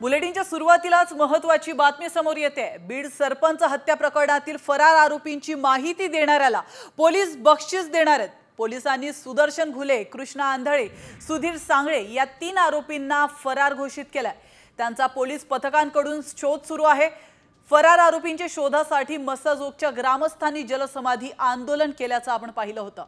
बुलेटिनच्या सुरुवातीलाच महत्त्वाची बातमी समोर येते। बीड सरपंच हत्या प्रकरणातील फरार आरोपींची माहिती देणाऱ्याला पोलीस बक्षीस देणार आहेत। पोलिसांनी सुदर्शन घुले, कृष्णा आंधळे, सुधीर सांगळे या 3 आरोपींना फरार घोषित केलाय। त्यांचा पोलीस पथकांकडून शोध सुरू आहे। फरार आरोपींच्या शोधासाठी मस्साजोगच्या ग्रामस्थांनी जलसमाधी आंदोलन केल्याचं आपण पाहिलं होतं।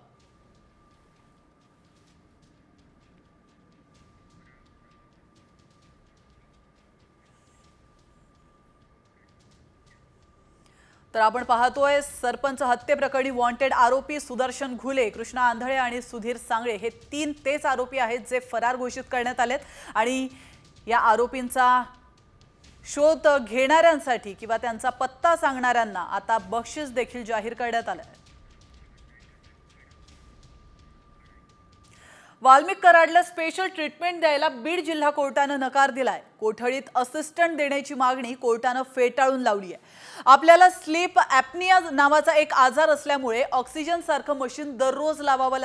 तर आपण पाहतोय सरपंच हत्येप्रकरणी वॉन्टेड आरोपी सुदर्शन घुले, कृष्णा आंधळे आणि सुधीर सांगळे हे 3 तेच आरोपी आहेत जे फरार घोषित करण्यात आलेत आणि या आरोपींचा शोध घेणाऱ्यांसाठी किंवा त्यांचा पत्ता सांगणाऱ्यांना आता बक्षीस देखील जाहीर करण्यात आले आहे। वाल्मिक कराडला स्पेशल ट्रीटमेंट द्यायला बीड जिल्हा कोर्टाने नकार दिलाय। कोठडीत असिस्टंट देण्याची मागणी कोर्टाने फेटाळून लावली आहे। आपल्याला स्लीप ॲपनिया नावाचा एक आजार असल्यामुळे ऑक्सिजन सारखं मशीन दररोज लावावं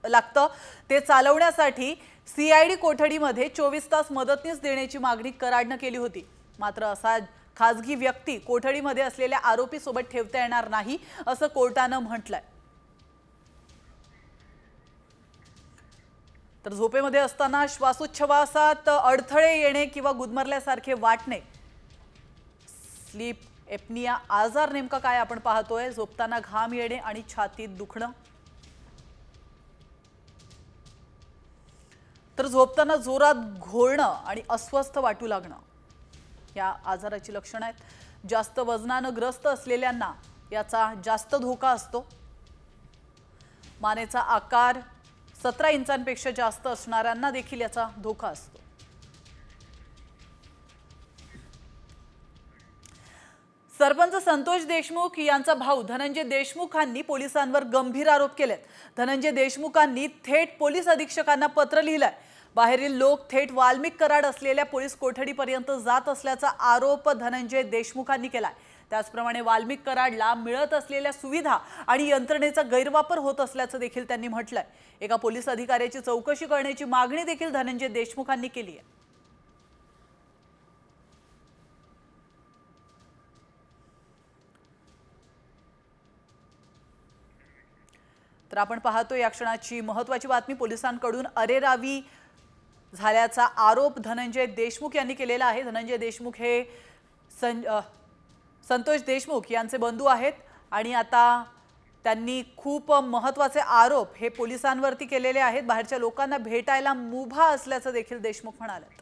लागतं। ते चालवण्यासाठी सीआयडी कोठडीमध्ये 24 तास मदतनीस देण्याची मागणी कराडने केली होती। मात्र असा खासगी व्यक्ती कोठडीमध्ये असलेल्या आरोपी सोबत ठेवता येणार नाही असं कोर्टाने म्हटलंय। तर झोपेमध्ये असताना श्वासोच्छवासात अडथळे येणे किंवा गुदमरल्यासारखे वाटणे, स्लीप ॲपनिया आजार नेमका काय आपण पाहतोय। झोपताना घाम येणे आणि छातीत दुखणं, तर झोपताना जोरात घोळणं आणि अस्वस्थ वाटू लागणं या आजाराची लक्षणं आहेत। जास्त वजनाने ग्रस्त असलेल्यांना याचा जास्त धोका असतो। मानेचा आकार 17 इंचांपेक्षा जास्त असणाऱ्यांना देखील याचा धोका असतो। सरपंच संतोष देशमुख यांचा भाऊ धनंजय देशमुखांनी पोलिसांवर गंभीर आरोप केलेत। धनंजय देशमुखांनी थेट पोलीस अधीक्षकांना पत्र लिहिलंय। बाहेरील लोक थेट वाल्मिक कराड असलेल्या पोलीस कोठडीपर्यंत जात असल्याचा आरोप धनंजय देशमुखांनी केलाय। त्याचप्रमाणे वाल्मिक कराडला मिळत असलेल्या सुविधा आणि यंत्रणेचा गैरवापर होत असल्याचं देखील त्यांनी म्हटलंय। एका पोलीस अधिकाऱ्याची चौकशी करण्याची मागणी देखील धनंजय देशमुखांनी केली आहे। तर आपण पाहतो या क्षणाची महत्त्वाची बातमी। पोलिसांकडून अरेरावी झाल्याचा आरोप धनंजय देशमुख यांनी केलेला आहे। धनंजय देशमुख हे संतोष देशमुख यांचे बंधू आहेत आणि आता त्यांनी खूप महत्त्वाचे आरोप हे पोलिसांवरती केलेले आहेत। बाहेरच्या लोकांना भेटायला मुभा असल्याचं देखील देशमुख म्हणाले।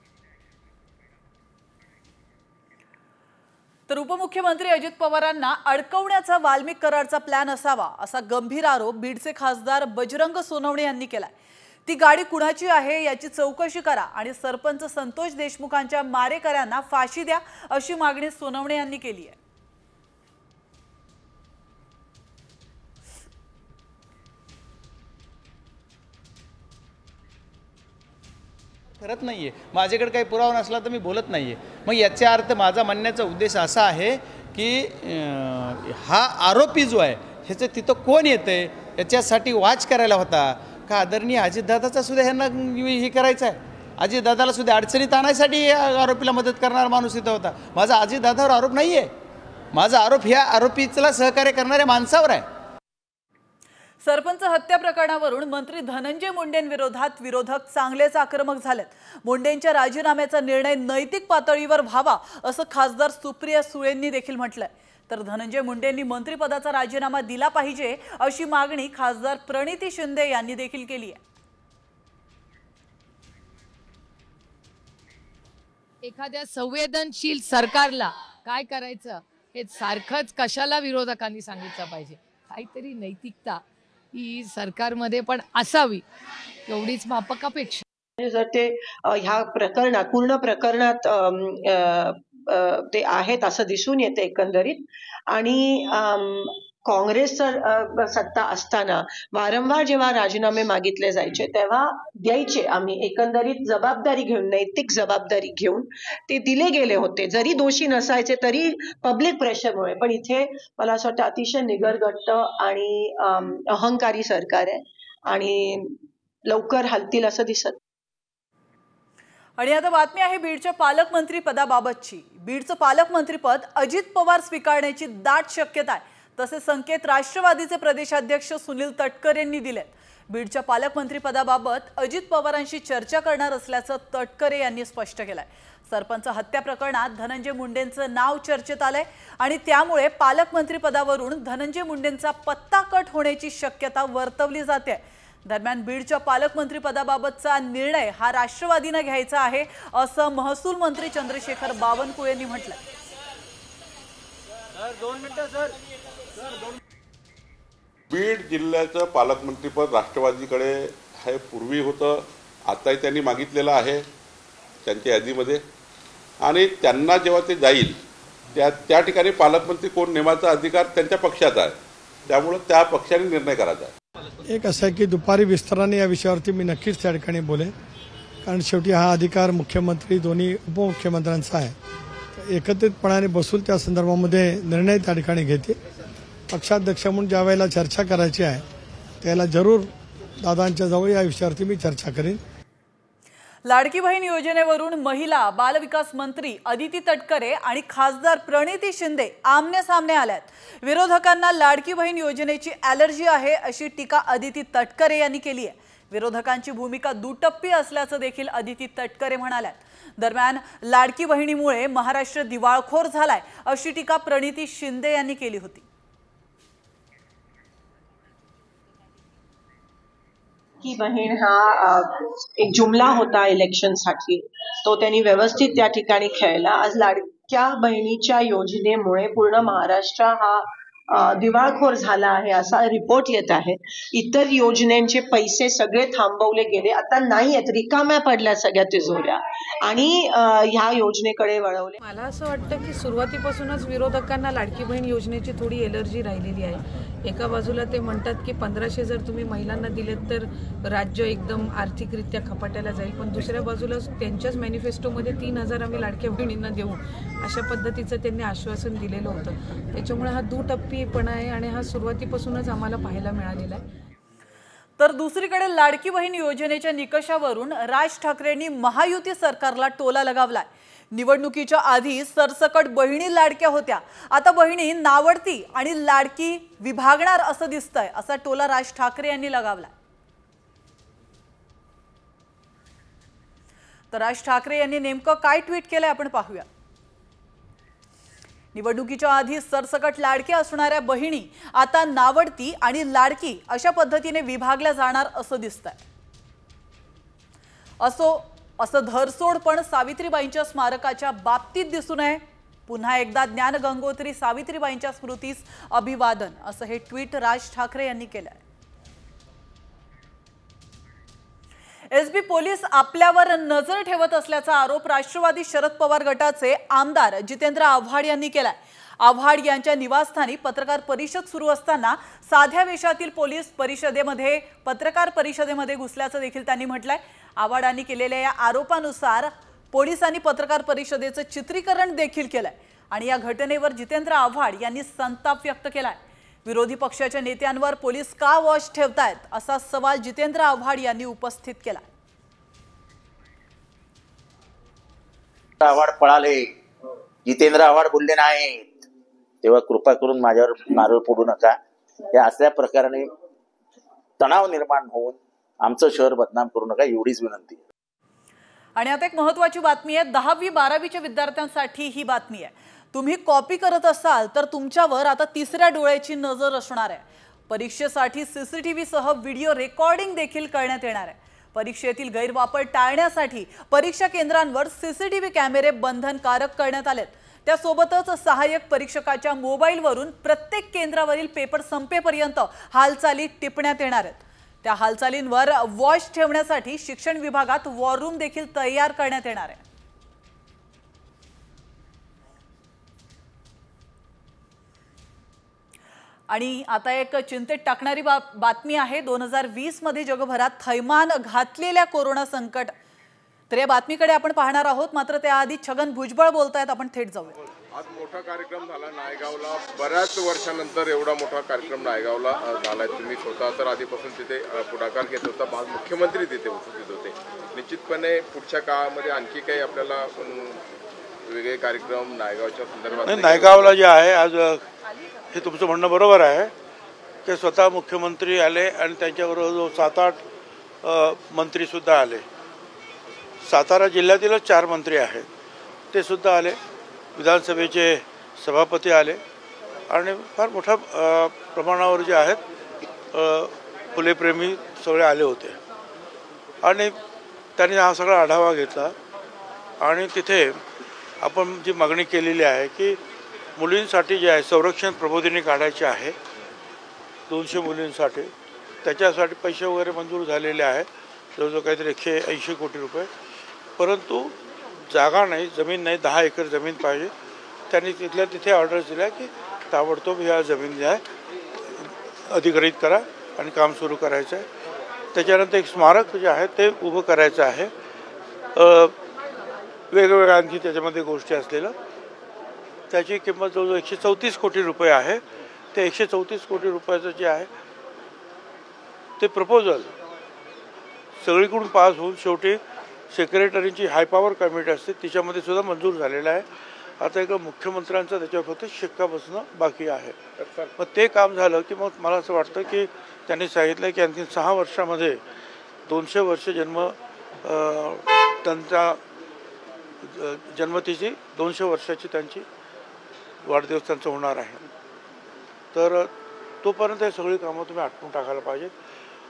तर उपमुख्यमंत्री अजित पवारांना अडकवण्याचा वाल्मिक कराडचा प्लॅन असावा असा गंभीर आरोप बीडचे खासदार बजरंग सोनवणे यांनी केलाय। ती गाडी कुणाची आहे याची चौकशी करा आणि सरपंच संतोष देशमुखांच्या मारेकऱ्यांना फाशी द्या अशी मागणी सोनवणे यांनी केली आहे। करत नाहीये, माझ्याकडे काही पुरावा नसला तर मी बोलत नाहीये। मग याचा अर्थ माझा म्हणण्याचा उद्देश असा आहे की हा आरोपी जो आहे ह्याचं तिथं कोण येते याच्यासाठी वाच करायला होता का आदरणीय अजितदादाचा सुद्धा ह्यांना हे करायचं आहे। अजितदादाला सुद्धा अडचणीत आणण्यासाठी आरोपीला मदत करणारा माणूस इथं होता। माझा अजितदादावर आरोप नाही आहे, माझा आरोप ह्या आरोपीला सहकार्य करणाऱ्या माणसावर आहे। सरपंच हत्या प्रकरणावरून मंत्री धनंजय मुंडेंविरोधात विरोधक चांगलेच आक्रमक झालेत। मुंडेंच्या राजीनाम्याचा निर्णय नैतिक पातळीवर व्हावा असं खासदार सुप्रिया सुळेंनी देखील म्हटलंय। तर धनंजय मुंडेंनी मंत्रिपदाचा राजीनामा दिला पाहिजे अशी मागणी खासदार प्रणिती शिंदे यांनी देखील केली आहे। एखाद्या संवेदनशील सरकारला काय करायचं हे सारखंच कशाला विरोधकांनी सांगितलं पाहिजे। काहीतरी नैतिकता ही सरकारमध्ये पण असावी एवढीच माफक अपेक्षा। जर ते ह्या प्रकरणात पूर्ण प्रकरणात ते आहेत असं दिसून येते एकंदरीत आणि काँग्रेस सत्ता असताना वारंवार जेव्हा राजीनामे मागितले जायचे तेव्हा द्यायचे आम्ही एकंदरीत जबाबदारी घेऊन नैतिक जबाबदारी घेऊन ते दिले गेले होते जरी दोषी नसायचे तरी पब्लिक प्रेशरमुळे। पण इथे मला असं वाटतं अतिशय निगरगट्ट आणि अहंकारी सरकार आहे आणि लवकर हलतील असं दिसत। आणि आता बातमी आहे बीडच्या पालकमंत्री पदाबाबतची। बीडचं पालकमंत्रीपद अजित पवार स्वीकारण्याची दाट शक्यता आहे। तसे संकेत राष्ट्रवादीचे प्रदेशाध्यक्ष सुनील तटकरे यांनी दिलेत। बीडच्या पालकमंत्री पदाबाबत अजित पवारांशी चर्चा करणार असल्याचं तटकरे यांनी स्पष्ट केलंय। सरपंच हत्या प्रकरणात धनंजय मुंडेंचं नाव चर्चेत आलंय आणि त्यामुळे पालकमंत्री पदावरून धनंजय मुंडेंचा पत्ता कट होण्याची शक्यता वर्तवली जाते। दरम्यान बीडच्या पालकमंत्री पदाबाबतचा निर्णय हा राष्ट्रवादीने घ्यायचा आहे असं महसूल मंत्री चंद्रशेखर बावनकुळे यांनी म्हटलं। बीड जिल्ह्याचं पालकमंत्रीपद राष्ट्रवादीकडे हे पूर्वी होतं, आताही त्यांनी मागितलेलं आहे त्यांच्या यादीमध्ये, आणि त्यांना जेव्हा ते जाईल त्या ठिकाणी पालकमंत्री कोण नेमाचा अधिकार त्यांच्या पक्षाचा आहे, त्यामुळे त्या पक्षाने निर्णय करायचा आहे। एक असं आहे की दुपारी विस्ताराने या विषयावरती मी नक्कीच त्या ठिकाणी बोलेन, कारण शेवटी हा अधिकार मुख्यमंत्री दोन्ही उपमुख्यमंत्र्यांचा आहे। एकत्रितपणाने बसून त्या संदर्भामध्ये निर्णय त्या ठिकाणी घेते। पक्षाध्यक्ष म्हणून ज्या वेळेला चर्चा करायची आहे त्याला जरूर दादांच्या जवळ या विषयावरती मी चर्चा करेन। लाडकी बहीण योजनेवरून महिला बालविकास मंत्री अदिती तटकरे आणि खासदार प्रणिती शिंदे आमने सामने आल्यात। विरोधकांना लाडकी बहीण योजनेची ॲलर्जी आहे अशी टीका अदिती तटकरे यांनी केली आहे। विरोधकांची भूमिका दुटप्पी असल्याचं देखील अदिती तटकरे म्हणाल्यात। दरम्यान लाडकी बहिणीमुळे महाराष्ट्र दिवाळखोर झालाय अशी टीका प्रणिती शिंदे यांनी केली होती। की बहीण हा एक जुमला होता इलेक्शनसाठी, तो त्यांनी व्यवस्थित त्या ठिकाणी खेळला। आज लाडक्या बहिणीच्या योजनेमुळे पूर्ण महाराष्ट्र हा दिवाळखोर झाला आहे असा रिपोर्ट येत आहे। इतर योजनेचे पैसे सगळे थांबवले गेले, आता नाही आहेत, रिकाम्या पडल्या सगळ्या तिजोऱ्या आणि ह्या योजनेकडे वळवले। मला असं वाटतं की सुरुवातीपासूनच विरोधकांना लाडकी बहीण योजनेची थोडी एलर्जी राहिलेली आहे। एका बाजूला ते म्हणतात की 1500 जर तुम्ही महिलांना दिलेत तर राज्य एकदम आर्थिकरित्या खपाट्याला जाईल, पण दुसऱ्या बाजूला त्यांच्याच मॅनिफेस्टोमध्ये 3000 आम्ही लाडक्या बहिणींना देऊ अशा पद्धतीचं त्यांनी आश्वासन दिलेलं होतं। त्याच्यामुळे हा दुटप्पीपणा आहे आणि हा सुरुवातीपासूनच आम्हाला पाहायला मिळालेला आहे। तर दुसरीकडे लाडकी बहीण योजनेच्या निकषावरून राज ठाकरेंनी महायुती सरकारला टोला लगावलाय। निवडणुकीच्या आधी सरसकट बहिणी लाडक्या होत्या, आता बहिणी नावडती आणि लाडकी विभागणार असं दिसतंय असा टोला राज ठाकरे यांनी लगावलाय। तर राज ठाकरे यांनी नेमकं काय ट्विट केलंय आपण पाहूया। निवडणुकीच्या आधी सरसकट लाडक्या असणाऱ्या बहिणी आता नावडती आणि लाडकी अशा पद्धतीने विभागल्या जाणार असं दिसतंय। असं धरसोड पण सावित्रीबाईंच्या स्मारकाच्या बाबतीत दिसून आहे। पुन्हा एकदा ज्ञान गंगोत्री सावित्रीबाईंच्या स्मृतीस अभिवादन असं हे ट्विट राज ठाकरे यांनी केलंय। एसबी पोलीस आपल्यावर नजर ठेवत असल्याचा आरोप राष्ट्रवादी शरद पवार गटाचे आमदार जितेंद्र आव्हाड यांनी केलाय। आव्हाड यांच्या निवासस्थानी पत्रकार परिषद सुरू असताना साध्या वेशातील पोलीस पत्रकार परिषदेमध्ये घुसल्याचं देखील त्यांनी म्हटलंय। आव्हाडांनी केलेल्या या आरोपानुसार पोलिसांनी पत्रकार परिषदेचं चित्रीकरण देखील केलंय आणि या घटनेवर जितेंद्र आव्हाड यांनी संताप व्यक्त केलाय। विरोधी पक्षाच्या नेत्यांवर पोलीस का वॉच ठेवतायत असा सवाल जितेंद्र आव्हाड यांनी उपस्थित केला। आव्हाड पळाले, जितेंद्र आव्हाड बोलले नाहीत, तेव्हा कृपा करून माझ्यावर नारळ फोडू नका। या असल्या प्रकाराने तणाव निर्माण होऊन आमचं शहर बदनाम करू नका, एवढीच विनंती। आणि आता एक महत्त्वाची बातमी आहे, 10वी 12वीच्या विद्यार्थ्यांसाठी ही बातमी आहे। तुम्ही कॉपी करत असाल तर तुमच्यावर आता तिसऱ्या डोळ्याची नजर असणार आहे। परीक्षेसाठी सीसीटीव्ही सह व्हिडिओ रेकॉर्डिंग देखील करण्यात येणार आहे। परीक्षेतील गैरवापर टाळण्यासाठी परीक्षा केंद्रांवर सीसीटीव्ही कॅमेरे बंधनकारक करण्यात आलेत। त्यासोबतच सहाय्यक परीक्षकाच्या मोबाईलवरून प्रत्येक केंद्रावरील पेपर संपेपर्यंत हालचाली टिपण्यात येणार आहेत। त्या हालचालींवर वॉच ठेवण्यासाठी शिक्षण विभागात वॉर रूम देखील तयार करण्यात येणार आहे। आणि आता एक चिंतेत टाकणारी बातमी आहे। 2020 मध्ये जगभरात थैमान घातलेल्या कोरोना संकट, तर या बातमीकडे आपण पाहणार आहोत। मात्र त्याआधी छगन भुजबळ बोलतायत, आपण थेट जाऊया। आज मोठा कार्यक्रम झाला नायगावला. बऱ्याच वर्षानंतर एवढा मोठा कार्यक्रम नायगावला झालाय. तुम्ही स्वतः तर आधीपासून तिथे पुढाकार घेत होता, आज मुख्यमंत्री तिथे उपस्थित होते. निश्चितपणे पुढच्या काळामध्ये आणखी काही आपल्याला वेगळे कार्यक्रम नायगावच्या संदर्भात? नायगावला जे आहे आज हे तुमचं म्हणणं बरोबर आहे की स्वतः मुख्यमंत्री आले आणि त्यांच्याबरोबर 7-8 मंत्रीसुद्धा आले. सातारा जिल्ह्यातीलच 4 मंत्री आहेत ते सुद्धा आले. विधानसभेचे सभापती आले आणि फार मोठ्या प्रमाणावर जे आहेत फुलेप्रेमी सगळे आले होते आणि त्यांनी हा सगळा आढावा घेतला. आणि तिथे आपण जी मागणी केलेली आहे की मुलींसाठी जे आहे संरक्षण प्रबोधिनी काढायची आहे 200 मुलींसाठी, त्याच्यासाठी पैसे वगैरे मंजूर झालेले आहेत जवळजवळ काहीतरी 180 कोटी रुपये. परंतु जागा नाही, जमीन नाही, 10 एकर जमीन पाहिजे. त्यांनी तिथल्या तिथे ऑर्डर्स दिल्या की ताबडतोब ह्या जमीन जी आहे अधिग्रहित करा आणि काम सुरू करायचं आहे. त्याच्यानंतर एक स्मारक जे आहे ते उभं करायचं आहे. वेगवेगळ्या आणखी त्याच्यामध्ये गोष्टी असलेलं त्याची किंमत जवळजवळ 134 कोटी रुपये आहे. ते 134 कोटी रुपयाचं जे आहे ते प्रपोजल सगळीकडून पास होऊन शेवटी सेक्रेटरीची हाय पॉवर कमिटी असते तिच्यामध्ये सुद्धा मंजूर झालेलं आहे. आता एका मुख्यमंत्र्यांचा त्याच्यावर फक्त शिक्का बसणं बाकी आहे. मग ते काम झालं की मग मला असं वाटतं की त्यांनी सांगितलं की आणखी 6 वर्षामध्ये 200 वर्ष त्यांचा जन्मतिथी 200 वर्षाची त्यांची वाढदिवस त्यांचा होणार आहे. तर तोपर्यंत हे सगळी कामं तुम्ही आटपून टाकायला पाहिजेत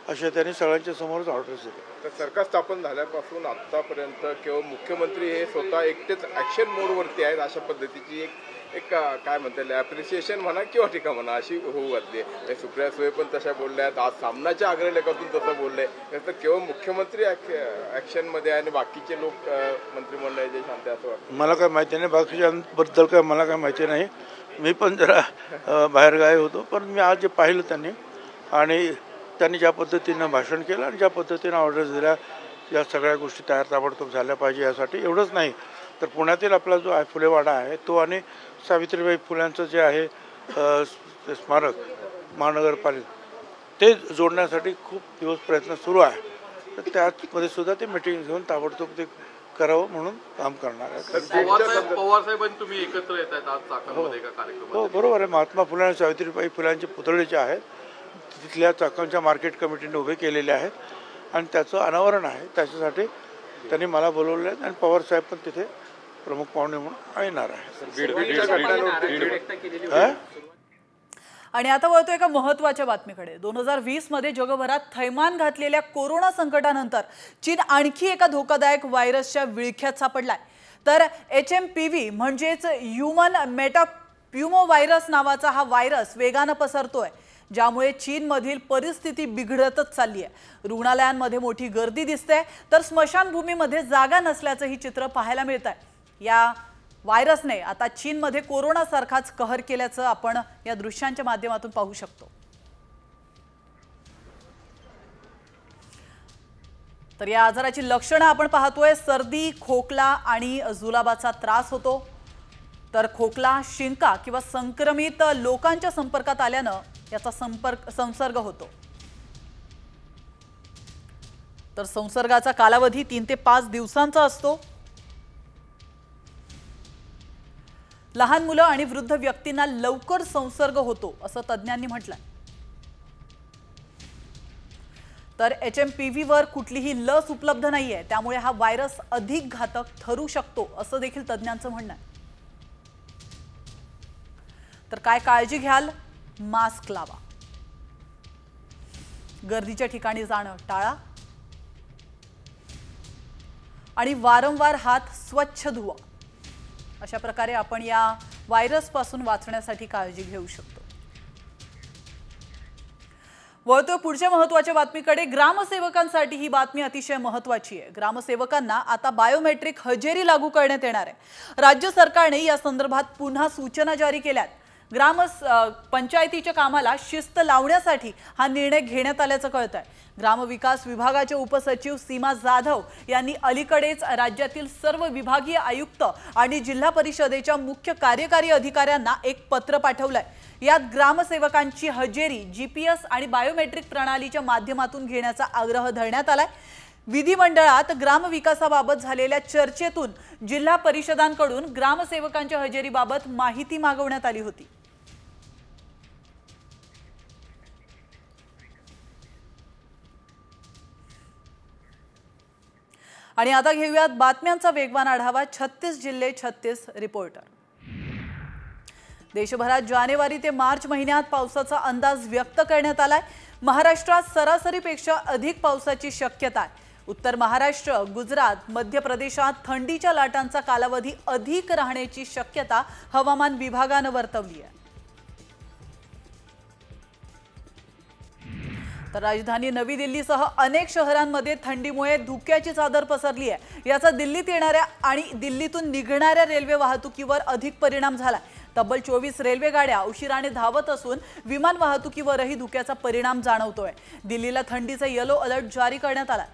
अशा त्यांनी सगळ्यांच्या समोरच ऑर्डर्स दिले. तर सरकार स्थापन झाल्यापासून आत्तापर्यंत किंवा मुख्यमंत्री हे स्वतः एकटेच ॲक्शन मोडवरती आहेत अशा पद्धतीची एक काय म्हणता येईल ॲप्रिसिएशन म्हणा किंवा टीका म्हणा अशी होऊ घातली आहे. सुप्रिया सुळे पण तशा बोलल्या आहेत, आज सामनाच्या अग्रलेखातून तसं बोलले. तर केवळ मुख्यमंत्री ॲक्शनमध्ये आहे आणि बाकीचे लोक मंत्रिमंडळाचे शांत असं वाटतं. मला काय माहिती नाही, बाकीच्यांबद्दल काय मला काय माहिती नाही. मी पण जरा बाहेरगावी होतो, पण मी आज जे पाहिलं त्यांनी ज्या पद्धतीनं भाषण केलं आणि ज्या पद्धतीनं ऑर्डर्स दिल्या या सगळ्या गोष्टी तयार ताबडतोब झाल्या पाहिजे. यासाठी एवढंच नाही तर पुण्यातील आपला जो आहे फुलेवाडा आहे तो आणि सावित्रीबाई फुल्यांचं जे आहे स्मारक महानगरपालिका ते जोडण्यासाठी खूप दिवस प्रयत्न सुरू आहे. तर त्यामध्ये सुद्धा ते मिटिंग घेऊन ताबडतोब ते करावं म्हणून काम करणार आहे. पवारसाहेबांनी तुम्ही एकत्र येत आहेत आज चाकणमध्ये एका कार्यक्रमात? हो बरोबर आहे. महात्मा फुले आणि सावित्रीबाई फुल्यांचे पुतळे जे आहेत तिथल्या चाकणच्या मार्केट कमिटीने उभे केलेले आहेत आणि त्याचं अनावरण आहे. त्याच्यासाठी त्यांनी मला बोलवलं आहे आणि पवारसाहेब पण तिथे प्रमुख पाहुणे म्हणून येणार आहे. आणि आता वळतो एका महत्त्वाच्या बातमीकडे. 2020 मध्ये जगभरात थैमान घातलेल्या कोरोना संकटानंतर चीन आणखी एका धोकादायक व्हायरसच्या विळख्यात सापडलाय. तर HMPV म्हणजेच ह्युमन मेटाप्युमो व्हायरस नावाचा हा व्हायरस वेगानं पसरतोय, ज्यामुळे चीनमधील परिस्थिती बिघडतच चालली आहे. रुग्णालयांमध्ये मोठी गर्दी दिसते तर स्मशानभूमीमध्ये जागा नसल्याचंही चित्र पाहायला मिळत आहे. या व्हायरसने आता चीनमध्ये कोरोनासारखाच कहर केल्याचं आपण या दृश्यांच्या माध्यमातून पाहू शकतो. तर या आजाराची लक्षणं आपण पाहतोय. सर्दी, खोकला आणि जुलाबाचा त्रास होतो. तर खोकला, शिंका किंवा संक्रमित लोकांच्या संपर्कात आल्यानं याचा संसर्ग होतो. तर संसर्गाचा कालावधी 3 ते 5 दिवसांचा असतो. लहान मुलं आणि वृद्ध व्यक्तींना लवकर संसर्ग होतो असं तज्ज्ञांनी म्हटलंय. तर HMPV वर कुठलीही लस उपलब्ध नाहीये, त्यामुळे हा व्हायरस अधिक घातक ठरू शकतो असं देखील तज्ज्ञांचं म्हणणं आहे. तर काय काळजी घ्याल? मास्क लावा, गर्दीच्या ठिकाणी जाणं टाळा आणि वारंवार हात स्वच्छ धुवा. अशा प्रकारे आपण या व्हायरस पासून वाचण्यासाठी काळजी घेऊ शकतो. वळतो पुढच्या महत्त्वाच्या बातमीकडे. ग्रामसेवकांसाठी ही बातमी अतिशय महत्त्वाची आहे. ग्रामसेवकांना आता बायोमेट्रिक हजेरी लागू करण्यात येणार आहे. राज्य सरकारने या संदर्भात पुन्हा सूचना जारी केल्यात. पंचायतीच्या कामाला शिस्त लावण्यासाठी हा निर्णय घेण्यात आल्याचं कळतंय। ग्रामविकास विभागाचे उपसचिव सीमा जाधव यांनी अलीकडेच राज्यातील सर्व विभागीय आयुक्त आणि जिल्हा परिषदेच्या मुख्य कार्यकारी अधिकाऱ्यांना एक पत्र पाठवलंय। यात ग्रामसेवकांची हजेरी GPS आणि बायोमेट्रिक प्रणालीच्या माध्यमातून घेण्याचा आग्रह धरण्यात आलाय। विधिमंडळात ग्रामविकासाबाबत झालेल्या चर्चेतून जिल्हा परिषदांकडून ग्रामसेवकांच्या हजेरीबाबत माहिती मागवण्यात आली होती। आणि आता घेऊयात बातम्यांचा वेगवान आढावा। 36 जिल्हे 36 रिपोर्टर। देशभरात जानेवारी ते मार्च महिन्यात पावसाचा अंदाज व्यक्त करण्यात आलाय। महाराष्ट्रात सरासरीपेक्षा अधिक पावसाची शक्यता आहे। उत्तर महाराष्ट्र, गुजरात, मध्य प्रदेशात थंडीच्या लाटांचा कालावधी अधिक राहण्याची शक्यता हवामान विभागाने वर्तवली आहे। तर राजधानी नवी दिल्लीसह अनेक शहरांमध्ये थंडीमुळे धुक्याची चादर पसरली आहे। याचा दिल्लीत येणाऱ्या आणि दिल्लीतून निघणाऱ्या रेल्वे वाहतुकीवर अधिक परिणाम झाला। तब्बल 24 रेल्वे गाड्या उशिराने धावत असून विमान वाहतुकीवरही धुक्याचा परिणाम जाणवतोय। दिल्लीला थंडीचा येलो अलर्ट जारी करण्यात आला।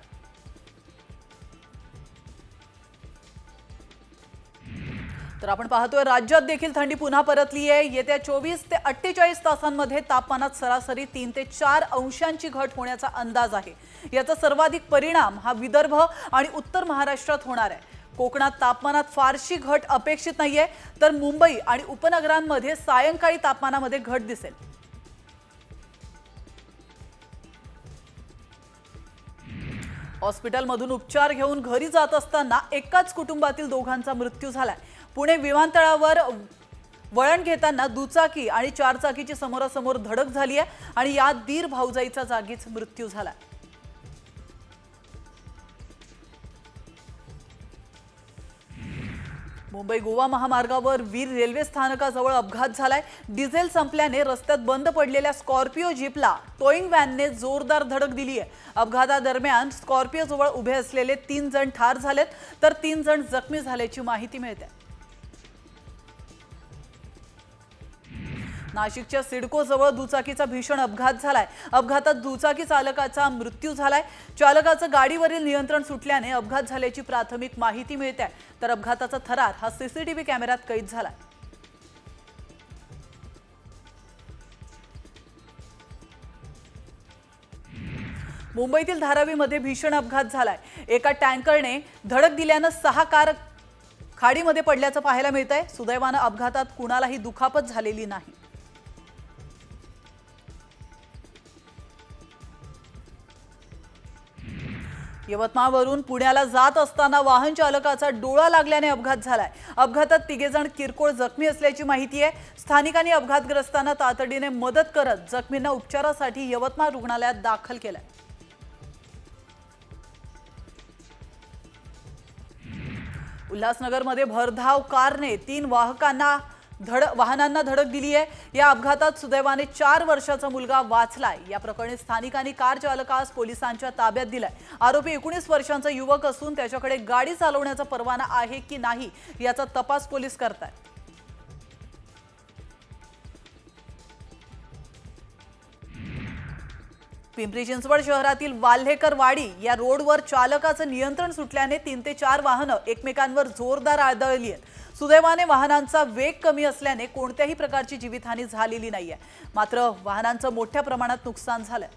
तर आपण पाहतोय राज्यात देखील थंडी पुन्हा परतली आहे। येत्या 24 ते 48 तासांमध्ये तापमानात सरासरी 3 ते 4 अंशांची घट होण्याचा अंदाज आहे। याचा सर्वाधिक परिणाम हा विदर्भ आणि उत्तर महाराष्ट्रात होणार आहे। कोकणात तापमानात फारशी घट अपेक्षित नाहीये, तर मुंबई आणि उपनगरांमध्ये सायंकाळी तापमानामध्ये घट दिसेल। हॉस्पिटलमधून उपचार घेऊन घरी जात असताना एकाच कुटुंबातील दोघांचा मृत्यू झालाय। पुणे विमानतळावर वळण घेताना दुचाकी आणि चारचाकीची समोरासमोर धडक झाली आहे आणि यात दीर भाऊजाईचा जागीच मृत्यू झाला। मुंबई गोवा महामार्गावर वीर रेल्वे स्थानकाजवळ अपघात झालाय। डिझेल संपल्याने रस्त्यात बंद पडलेल्या स्कॉर्पिओ जीपला टोईंग व्हॅनने जोरदार धडक दिली आहे। अपघातादरम्यान स्कॉर्पिओ जवळ उभे असलेले 3 जण ठार झालेत, तर 3 जण जखमी झाल्याची माहिती मिळते। नाशिकच्या सिडको जवळ दुचाकीचा भीषण अपघात झालाय। अपघातात दुचाकी चालकाचा मृत्यू झालाय। चालकाचं गाडीवरील नियंत्रण सुटल्याने अपघात झाल्याची प्राथमिक माहिती मिळते, तर अपघाताचा थरार हा सीसीटीव्ही कॅमेऱ्यात कैद झालाय। मुंबईतील धारावीमध्ये भीषण अपघात झालाय। एका टँकरने धडक दिल्याने 6 कार खाडीमध्ये पडल्याचं पाहायला मिळतंय। सुदैवाने अपघातात कुणालाही दुखापत झालेली नाही। यवतमाळवरून पुण्याला जात असताना वाहन चालकाचा डोळा लागल्याने अपघात झालाय। अपघातात 3 जण किरकोळ जखमी असल्याची माहिती आहे। स्थानिकांनी अपघातग्रस्तांना तातडीने मदत करत जखमींना उपचारासाठी यवतमाळ रुग्णालयात दाखल केलंय। उल्हासनगरमध्ये भरधाव कारने 3 वाहनांना धडक दिली आहे। या अपघातात सुदैवाने 4 वर्षाचा मुलगा वाचलाय। या प्रकरणी स्थानिकांनी कार चालकास पोलिसांच्या ताब्यात दिलाय। आरोपी 19 वर्षांचा युवक असून त्याच्याकडे गाडी चालवण्याचा परवाना आहे की नाही याचा तपास पोलीस करतायत। पिंपरी चिंचवड शहरातील वाल्हेकर वाडी या रोडवर चालकाचं नियंत्रण सुटल्याने 3 ते 4 वाहनं एकमेकांवर जोरदार आदळली आहेत। सुदैवाने वाहनांचा वेग कमी असल्याने कोणत्याही प्रकारची जीवितहानी झालेली नाहीये, मात्र वाहनांचं मोठ्या प्रमाणात नुकसान झालंय।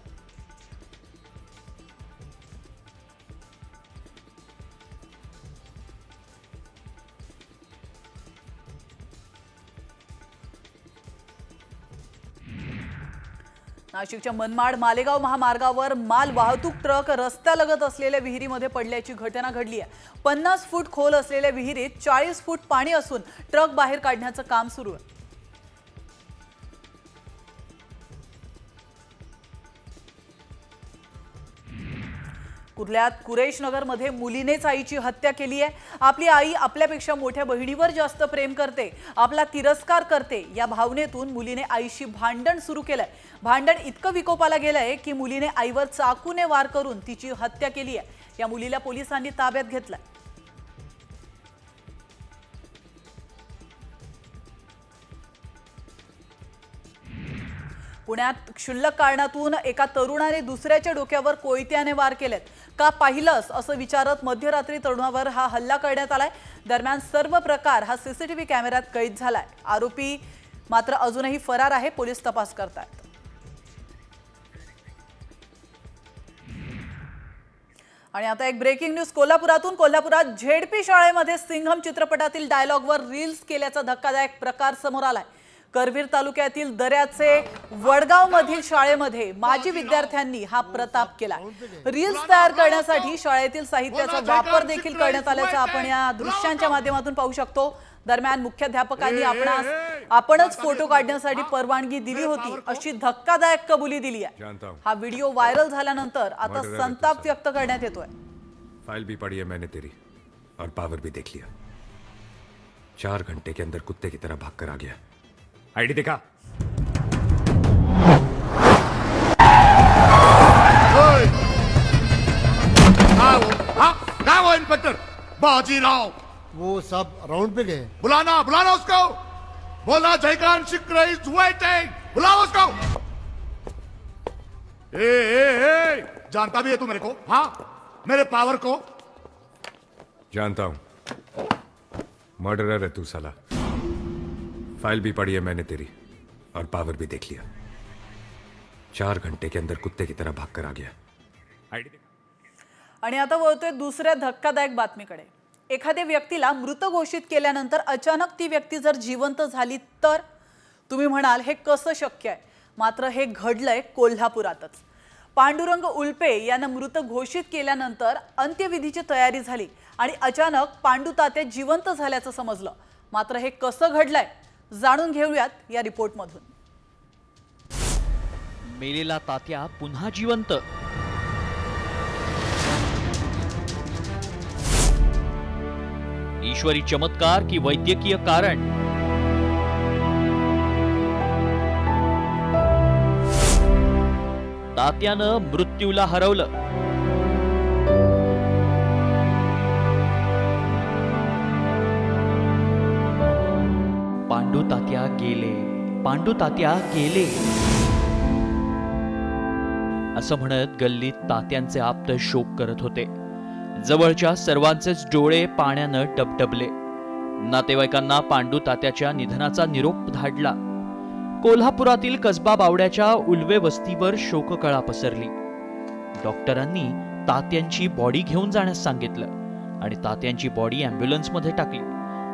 नाशिकच्या मनमाड मालेगाव महामार्गावर माल वाहतूक ट्रक रस्त्यालगत असलेल्या विहिरीमध्ये पडल्याची घटना घडली आहे। 50 फूट खोल असलेल्या विहिरीत 40 फूट पाणी असून ट्रक बाहेर काढण्याचं काम सुरू आहे। कुर्ल्यात कुरेश नगरमध्ये मुलीनेच आईची हत्या केली आहे। आपली आई आपल्यापेक्षा मोठ्या बहिणीवर जास्त प्रेम करते, आपला तिरस्कार करते या भावनेतून मुलीने आईशी भांडण सुरू केलंय। भांडण इतकं विकोपाला गेलंय की मुलीने आईवर चाकूने वार करून तिची हत्या केली आहे। या मुलीला पोलिसांनी ताब्यात घेतलंय। पुण्यात क्षुल्लक कारणातून एका तरुणाने दुसऱ्याच्या डोक्यावर कोयत्याने वार केलेत. का पाहिलंस असं विचारत मध्यरात्री तरुणावर हा हल्ला करण्यात आलाय. दरम्यान सर्व प्रकार हा सीसीटीव्ही कॅमेऱ्यात कैद झालाय. आरोपी मात्र अजूनही फरार आहे. पोलीस तपास करतायत. आणि आता एक ब्रेकिंग न्यूज कोल्हापुरातून. कोल्हापुरात झेडपी शाळेमध्ये सिंघम चित्रपटातील डायलॉगवर रील्स केल्याचा धक्कादायक प्रकार समोर आलाय. करवीर तालुक्यातील दर्याचे वडगाव मधील शाळेमध्ये माजी विद्यार्थ्यांनी हा प्रताप केला. रील्स तयार करण्यासाठी शाळेतील साहित्याचा वापर देखील करण्यात आल्याचं आपण या दृश्यांच्या माध्यमातून पाहू शकतो. दरम्यान मुख्याध्यापकांनी आपणच फोटो काढण्यासाठी परवानगी दिली होती अशी धक्कादायक कबुली दिली आहे. हा व्हिडिओ व्हायरल झाल्यानंतर आता संताप व्यक्त करण्यात येतोय. फाइल भी पढ़ी है मैंने तेरी और पावर भी देख लिया. 4 घंटे के अंदर कुत्ते की तरह भाग कर आ गया. आईडी देखा. वो इंस्पेक्टर बाजीराव वो सब राउंड पे गए. बुलाना उसको. बोला जयकांत शिक्र इज वेटिंग. बुलाओ उसको. ए, जानता भी है तू मेरे को? हाँ, मेरे पावर को जानता हूं. मर्डरर है तू साला. फाइल भी पढ़ी है मैंने तेरी और पावर भी देख लिया. 4 घंटे के अंदर कुत्ते की तरह भाग कर आ गया. आणि आता वळतोय दुसऱ्या धक्कादायक बातमीकडे. एखाद्या व्यक्तीला मृत घोषित केल्यानंतर अचानक ती व्यक्ती जर जिवंत झाली तर तुम्ही म्हणाल हे कसं शक्य आहे. मात्र हे घडलंय कोल्हापुरातच. पांडुरंग उल्पे यांना मृत घोषित केल्यानंतर अंत्यविधीची तयारी झाली आणि अचानक पांडू तात्या जिवंत झाल्याचं समजलं. मात्र हे कसं घडलंय जाणून घेऊयात या रिपोर्टमधून. मेलेला तात्या पुन्हा जिवंत. ईश्वरी चमत्कार की वैद्यकीय कारण. तात्यानं मृत्यूला हरवलं. पांडू तात्या गेले. पांडू तात्या गेले असं म्हणत गल्लीत तात्यांचे आप्त शोक करत होते. जवळच्या सर्वांचेच डोळे पाण्यानं डबडबले. नातेवाईकांना पांडू तात्याच्या निधनाचा निरोप धाडला. कोल्हापुरातील कसबा बावड्याच्या उल्वे वस्तीवर शोककळा पसरली. डॉक्टरांनी तात्यांची बॉडी घेऊन जाण्यास सांगितलं आणि तात्यांची बॉडी ॲम्ब्युलन्समध्ये टाकली.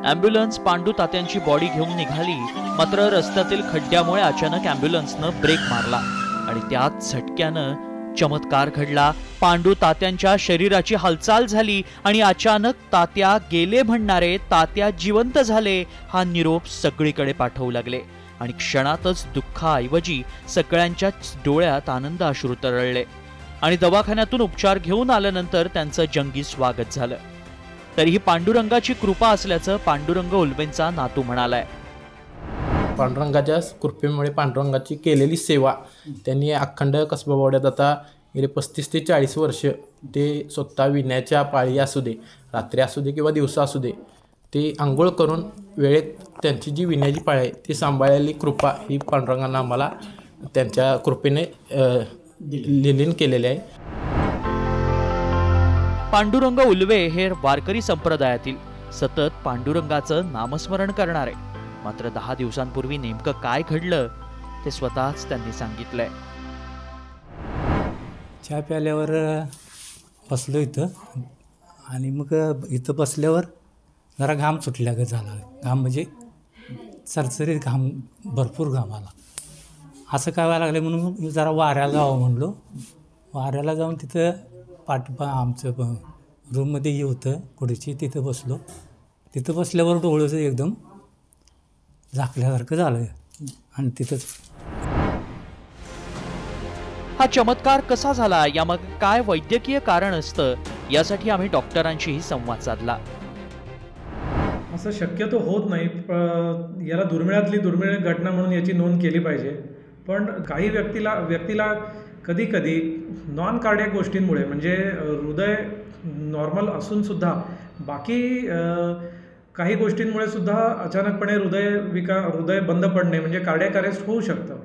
ॲम्ब्युलन्स पांडू तात्यांची बॉडी घेऊन निघाली. मात्र रस्त्यातील खड्ड्यामुळे अचानक ॲम्ब्युलन्सनं ब्रेक मारला आणि त्यात झटक्यानं चमत्कार घडला. पांडू तात्यांच्या शरीराची हालचाल झाली आणि अचानक तात्या गेले म्हणणारे तात्या जिवंत झाले हा निरोप सगळीकडे पाठवू लागले आणि क्षणातच दुःखाऐवजी सगळ्यांच्याच डोळ्यात आनंद अश्रू तरळले आणि दवाखान्यातून उपचार घेऊन आल्यानंतर त्यांचं जंगी स्वागत झालं. तरीही पांडुरंगाची कृपा असल्याचं पांडुरंग उल्वेंचा नातू म्हणालाय. पांडुरंगाच्या कृपेमुळे पांडुरंगाची केलेली सेवा त्यांनी अखंड कसबा बावड्यात आता गेले 35 ते 40 वर्ष ते स्वतः विण्याच्या पाळी असू दे, रात्री असू दे किंवा दिवसा असू दे, ते आंघोळ करून वेळेत त्यांची जी विण्याची पाळी आहे ती सांभाळलेली कृपा ही पांडुरंगांना आम्हाला त्यांच्या कृपेने लीन केलेले आहे. पांडुरंग उल्वे हे वारकरी संप्रदायातील सतत पांडुरंगाचं नामस्मरण करणारे. मात्र 10 दिवसांपूर्वी नेमकं काय घडलं ते स्वतःच त्यांनी सांगितलंय. चहा प्याल्यावर बसलो इथं आणि मग इथं बसल्यावर जरा घाम सुटल्यागत झाला. घाम म्हणजे चरचरीत घाम, भरपूर घाम आला. असं काय व्हायला लागलं म्हणून मी जरा वाऱ्याला जावं म्हणलो. वाऱ्याला जाऊन तिथं आमचं रूममध्ये हे होतं खुर्ची, तिथं बसलो. तिथं बसल्यावर डोळं एकदम झाकल्यासारखं झालं आणि तिथंच. हा चमत्कार कसा झाला, यामागे काय वैद्यकीय कारण असतं, यासाठी आम्ही डॉक्टरांशीही संवाद साधला. असं शक्यतो होत नाही. याला दुर्मिळातली दुर्मिळ घटना म्हणून याची नोंद केली पाहिजे. पण काही व्यक्तीला कधी कधी नॉन कार्डियक गोष्टींमुळे, म्हणजे हृदय नॉर्मल असून सुद्धा बाकी काही गोष्टींमुळे सुद्धा अचानकपणे हृदय बंद पडणे म्हणजे कार्डियक अरेस्ट होऊ शकतं.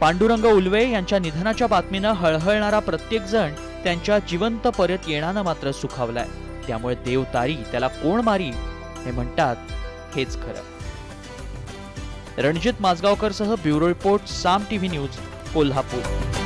पांडुरंग उल्वे यांच्या निधनाच्या बातमीनं हळहळणारा प्रत्येक जण त्यांच्या जिवंत परत येण्यानं मात्र सुखावलाय. त्यामुळे देव तारी त्याला कोण मारी हे म्हणतात हेच खरं. रणजित माजगावकर सह ब्युरो रिपोर्ट, साम टीव्ही न्यूज, कोल्हापूर.